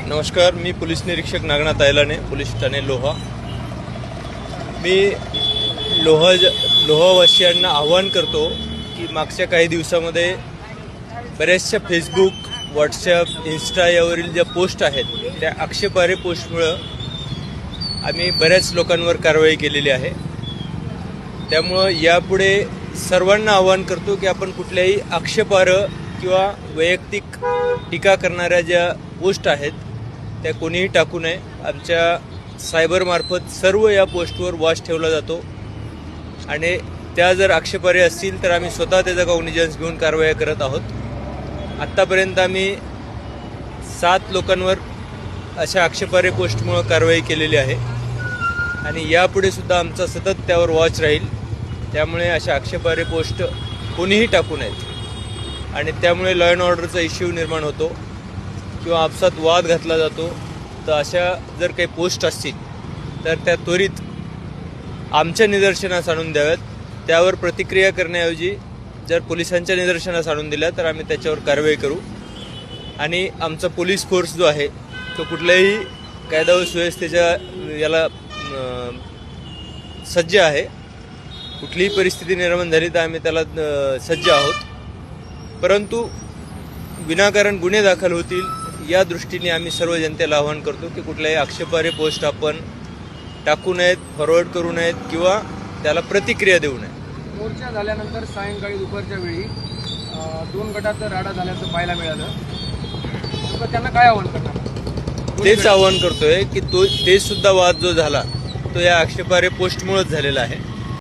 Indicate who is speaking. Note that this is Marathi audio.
Speaker 1: नमस्कार, मी पोलीस निरीक्षक नागनाथ तायलाने, पोलीस ठाणे लोहा। मी लोहावासियांना आवाहन करतो की मागच्या काही दिवसामध्ये बऱ्याचशा फेसबुक, व्हॉट्सॲप, इन्स्टा यावरील ज्या पोस्ट आहेत त्या आक्षेपार्ह पोस्टमुळं आम्ही बऱ्याच लोकांवर कारवाई केलेली आहे। त्यामुळं यापुढे सर्वांना आवाहन करतो की आपण कुठल्याही आक्षेपार्ह किंवा वैयक्तिक टीका करणाऱ्या ज्या पोस्ट आहेत त्या कोणीही टाकू नये। आमच्या सायबरमार्फत सर्व या पोस्टवर वॉच ठेवला जातो आणि त्या जर आक्षेपार्ह असतील तर आम्ही स्वतः त्याचा कॉग्निजन्स घेऊन कारवाई करत आहोत। आत्तापर्यंत आम्ही 7 लोकांवर अशा आक्षेपार्ह पोस्टमुळे कारवाई केलेली आहे आणि यापुढे सुद्धा आमचा सतत त्यावर वॉच राहील। त्यामुळे अशा आक्षेपार्ह पोस्ट कोणीही टाकू नयेत आणि त्यामुळे लॉ अँड ऑर्डरचा इश्यू निर्माण होतो किंवा आपसात वाद घातला जातो। तर अशा जर काही पोस्ट असतील तर त्या त्वरित आमच्या निदर्शनास आणून द्याव्यात। त्यावर प्रतिक्रिया करण्याऐवजी जर पोलिसांच्या निदर्शनास आणून दिल्या तर आम्ही त्याच्यावर कारवाई करू आणि आमचा पोलीस फोर्स जो आहे तो कुठल्याही कायदा व सुव्यवस्थेच्या याला सज्ज आहे। कुठलीही परिस्थिती निर्माण झाली तर आम्ही त्याला सज्ज आहोत, परंतु विनाकारण गुन्हे दाखल होतील या दृष्टीने आम्ही सर्व जनतेला आवाहन करतो की कुठल्याही आक्षेपार्ह पोस्ट आपण टाकू नयेत, फॉरवर्ड करू नयेत किंवा त्याला प्रतिक्रिया देऊ नये।
Speaker 2: मोर्चा झाल्यानंतर सायंकाळी दुपारच्या वेळी 2 गटात राडा झाल्याचं पाहायला मिळालं, तर त्यांना काय आवाहन करणार?
Speaker 1: तेच आवाहन करतोय की ते सुद्धा वाद जो झाला तो या आक्षेपार्ह पोस्टमुळेच झालेला आहे।